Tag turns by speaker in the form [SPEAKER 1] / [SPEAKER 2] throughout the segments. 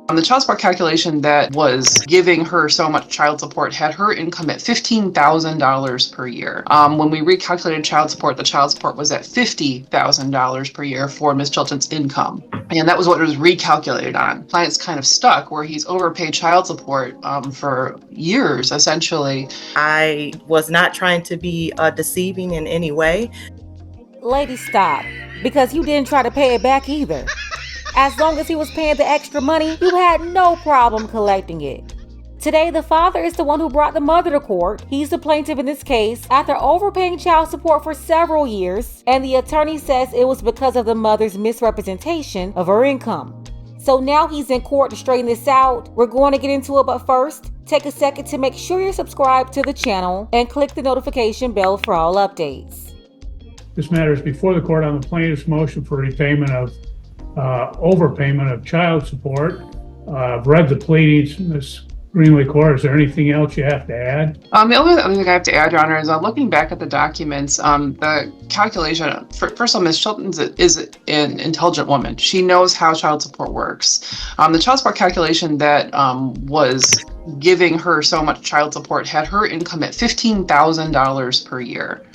[SPEAKER 1] The child support calculation that was giving her so much child support had her income at $15,000 per year. When we recalculated child support, the child support was at $50,000 per year for Ms. Chilton's income. And that was what it was recalculated on. Client's kind of stuck where he's overpaid child support for years, essentially.
[SPEAKER 2] I was not trying to be deceiving in any way.
[SPEAKER 3] Lady, stop. Because you didn't try to pay it back either. As long as he was paying the extra money, you had no problem collecting it. Today, the father is the one who brought the mother to court. He's the plaintiff in this case after overpaying child support for several years, and the attorney says it was because of the mother's misrepresentation of her income. So now he's in court to straighten this out. We're going to get into it, but first, take a second to make sure you're subscribed to the channel and click the notification bell for all updates.
[SPEAKER 4] This matter is before the court on the plaintiff's motion for repayment of overpayment of child support. I've read the pleadings, Ms. Greenlee Court. Is there anything else you have to add?
[SPEAKER 1] The only other thing I have to add, Your Honor, is looking back at the documents, the calculation, first of all, Ms. Chilton is an intelligent woman. She knows how child support works. The child support calculation that was giving her so much child support had her income at $15,000 per year.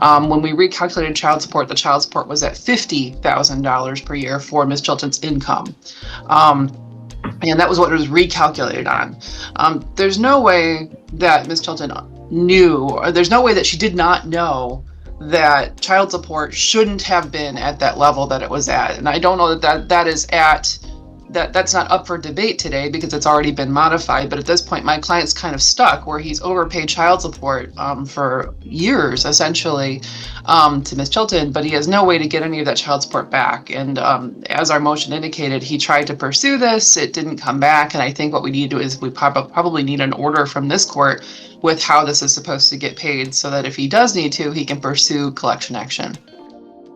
[SPEAKER 1] When we recalculated child support, the child support was at $50,000 per year for Ms. Chilton's income. And that was what it was recalculated on. There's no way that Ms. Chilton knew, or there's no way that she did not know that child support shouldn't have been at that level that it was at. And I don't know that's not up for debate today because it's already been modified. But at this point, my client's kind of stuck where he's overpaid child support for years, essentially, to Ms. Chilton, but he has no way to get any of that child support back. And as our motion indicated, he tried to pursue this. It didn't come back. And I think what we need to do is we probably need an order from this court with how this is supposed to get paid so that if he does need to, he can pursue collection action.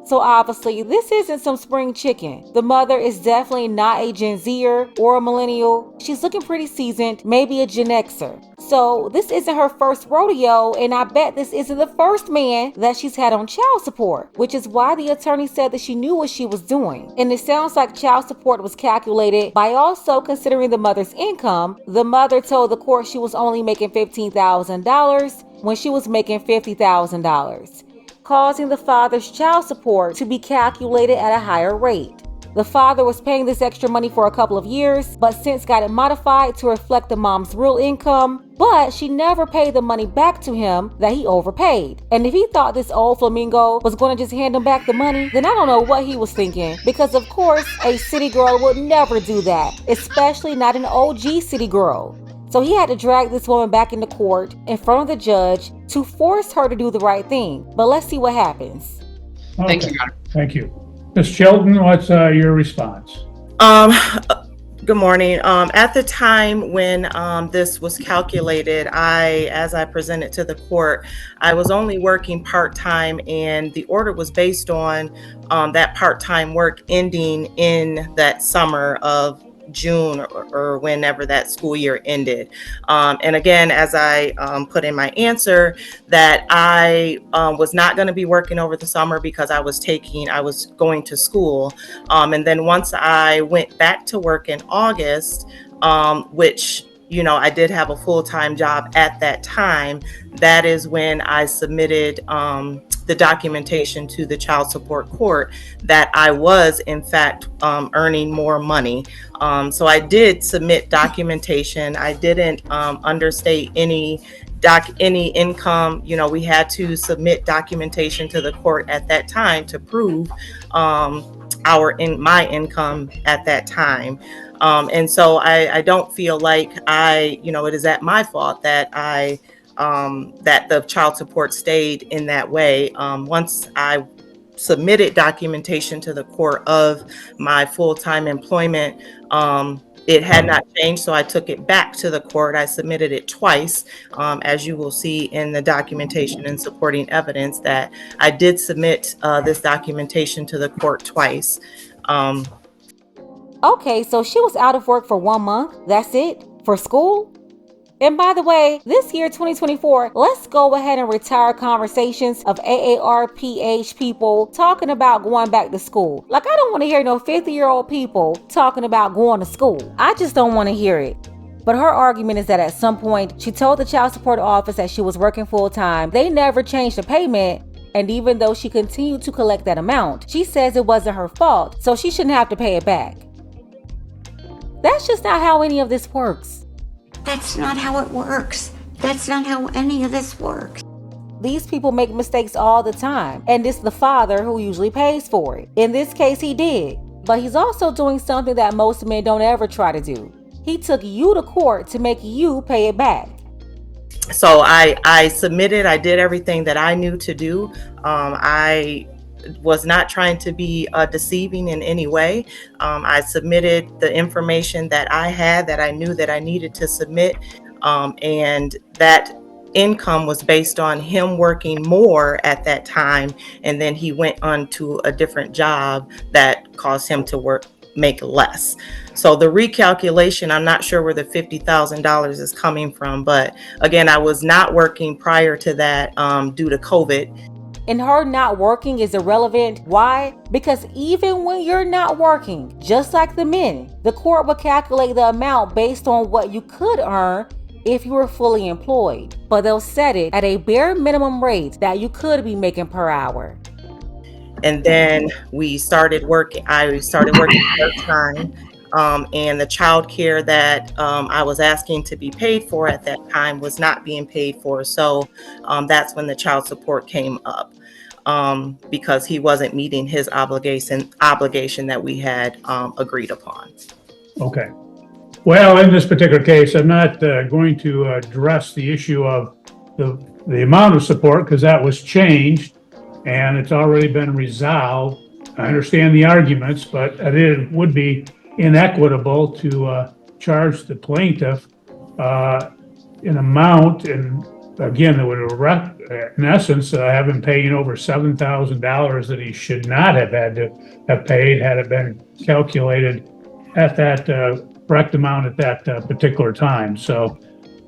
[SPEAKER 3] So obviously, this isn't some spring chicken. The mother is definitely not a Gen Zer or a millennial. She's looking pretty seasoned, maybe a Gen Xer. So this isn't her first rodeo, and I bet this isn't the first man that she's had on child support, which is why the attorney said that she knew what she was doing. And it sounds like child support was calculated by also considering the mother's income. The mother told the court she was only making $15,000 when she was making $50,000. Causing the father's child support to be calculated at a higher rate. The father was paying this extra money for a couple of years, but since got it modified to reflect the mom's real income, but she never paid the money back to him that he overpaid. And if he thought this old flamingo was going to just hand him back the money, then I don't know what he was thinking, because of course a city girl would never do that, especially not an OG city girl. So he had to drag this woman back into court in front of the judge to force her to do the right thing. But let's see what happens.
[SPEAKER 4] Okay.
[SPEAKER 1] Thank you, Your Honor.
[SPEAKER 4] Thank you. Ms. Chilton, what's your response?
[SPEAKER 2] Good morning. At the time when this was calculated, as I presented to the court, I was only working part-time, and the order was based on that part-time work ending in that summer of June or whenever that school year ended. And again, as I put in my answer, that I was not going to be working over the summer because I was going to school. And then once I went back to work in August, which I did have a full-time job at that time, that is when I submitted the documentation to the child support court that I was in fact earning more money. So I did submit documentation. I didn't understate any income. We had to submit documentation to the court at that time to prove my income at that time. And so I don't feel like it is at my fault that that the child support stayed in that way. Once I submitted documentation to the court of my full-time employment, it had not changed, so I took it back to the court. I submitted it twice, as you will see in the documentation and supporting evidence that I did submit this documentation to the court twice.
[SPEAKER 3] Okay, so she was out of work for 1 month. That's it? For school? And by the way, this year, 2024, let's go ahead and retire conversations of AARPH people talking about going back to school. Like, I don't want to hear no 50-year-old people talking about going to school. I just don't want to hear it. But her argument is that at some point, she told the child support office that she was working full-time. They never changed the payment. And even though she continued to collect that amount, she says it wasn't her fault, so she shouldn't have to pay it back. That's just not how any of this works.
[SPEAKER 5] That's not how it works. That's not how any of this works.
[SPEAKER 3] These people make mistakes all the time, and it's the father who usually pays for it. In this case, he did. But he's also doing something that most men don't ever try to do. He took you to court to make you pay it back.
[SPEAKER 2] So I submitted, I did everything that I knew to do. I was not trying to be deceiving in any way. I submitted the information that I had, that I knew that I needed to submit. And that income was based on him working more at that time. And then he went on to a different job that caused him to make less. So the recalculation, I'm not sure where the $50,000 is coming from. But again, I was not working prior to that due to COVID.
[SPEAKER 3] And her not working is irrelevant. Why? Because even when you're not working, just like the men, the court will calculate the amount based on what you could earn if you were fully employed. But they'll set it at a bare minimum rate that you could be making per hour.
[SPEAKER 2] And then I started working part-time. And the child care that I was asking to be paid for at that time was not being paid for. So that's when the child support came up, because he wasn't meeting his obligation that we had agreed upon.
[SPEAKER 4] Okay. Well, in this particular case, I'm not going to address the issue of the amount of support, because that was changed and it's already been resolved. I understand the arguments, but it would be inequitable to charge the plaintiff an amount, and again, it would in essence have him paying over $7,000 that he should not have had to have paid had it been calculated at that correct amount at that particular time. So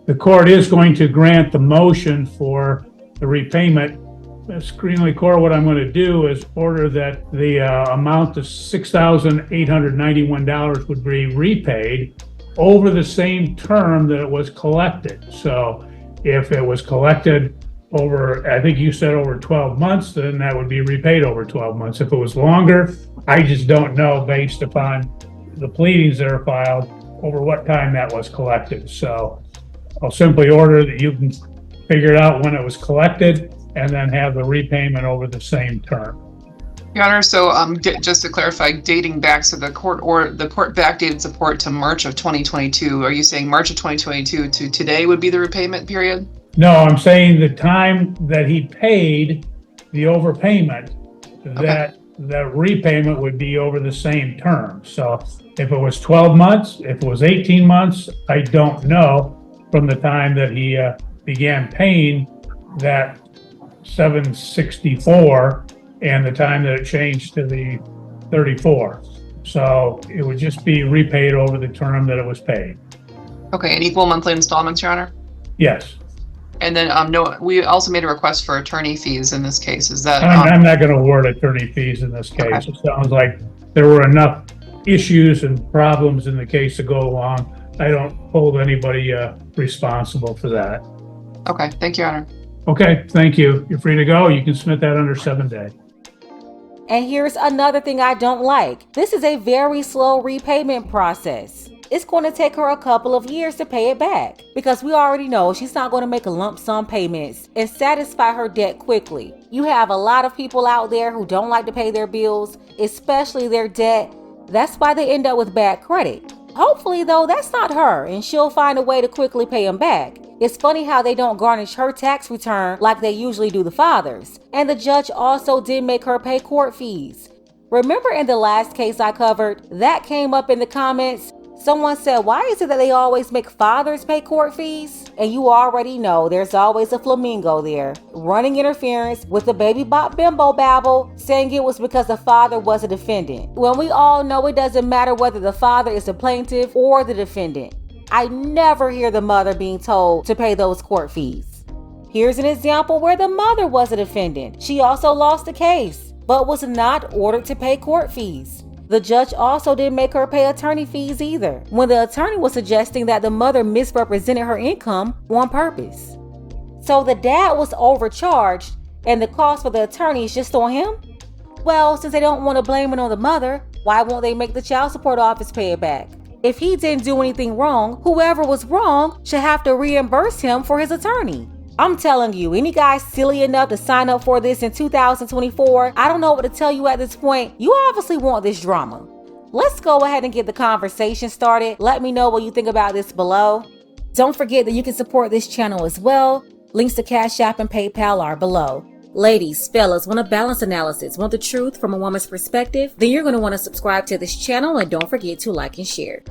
[SPEAKER 4] the court is going to grant the motion for the repayment. Ms. Greenlee Court, what I'm going to do is order that the amount of $6,891 would be repaid over the same term that it was collected. So if it was collected over, I think you said over 12 months, then that would be repaid over 12 months. If it was longer, I just don't know based upon the pleadings that are filed over what time that was collected. So I'll simply order that you can figure it out when it was collected and then have the repayment over the same term.
[SPEAKER 1] Your Honor, so just to clarify, dating back, so the court backdated support to March of 2022. Are you saying March of 2022 to today would be the repayment period?
[SPEAKER 4] No, I'm saying the time that he paid the overpayment, that the repayment would be over the same term. So if it was 12 months, if it was 18 months, I don't know, from the time that he began paying that $764 and the time that it changed to the $34. So it would just be repaid over the term that it was paid.
[SPEAKER 1] Okay, and equal monthly installments, Your Honor?
[SPEAKER 4] Yes.
[SPEAKER 1] And then no, we also made a request for attorney fees in this case. Is that?
[SPEAKER 4] I'm not going to award attorney fees in this case.
[SPEAKER 1] Okay.
[SPEAKER 4] It sounds like there were enough issues and problems in the case to go along. I don't hold anybody responsible for that.
[SPEAKER 1] Okay, thank you, Your Honor.
[SPEAKER 4] Okay, thank you. You're free to go. You can submit that under 7 days.
[SPEAKER 3] And here's another thing I don't like. This is a very slow repayment process. It's going to take her a couple of years to pay it back, because we already know she's not going to make a lump sum payments and satisfy her debt quickly. You have a lot of people out there who don't like to pay their bills, especially their debt. That's why they end up with bad credit. Hopefully, though, that's not her, and she'll find a way to quickly pay them back. It's funny how they don't garnish her tax return like they usually do the father's. And the judge also did make her pay court fees. Remember in the last case I covered, that came up in the comments? Someone said, why is it that they always make fathers pay court fees? And you already know there's always a flamingo there, running interference with the baby bop bimbo babble, saying it was because the father was a defendant. When we all know it doesn't matter whether the father is the plaintiff or the defendant. I never hear the mother being told to pay those court fees. Here's an example where the mother was a defendant. She also lost the case, but was not ordered to pay court fees. The judge also didn't make her pay attorney fees either, when the attorney was suggesting that the mother misrepresented her income on purpose. So the dad was overcharged, and the cost for the attorney is just on him? Well, since they don't want to blame it on the mother, why won't they make the child support office pay it back? If he didn't do anything wrong, whoever was wrong should have to reimburse him for his attorney. I'm telling you, any guy silly enough to sign up for this in 2024, I don't know what to tell you at this point. You obviously want this drama. Let's go ahead and get the conversation started. Let me know what you think about this below. Don't forget that you can support this channel as well. Links to Cash App and PayPal are below. Ladies, fellas, want a balanced analysis, want the truth from a woman's perspective? Then you're going to want to subscribe to this channel and don't forget to like and share.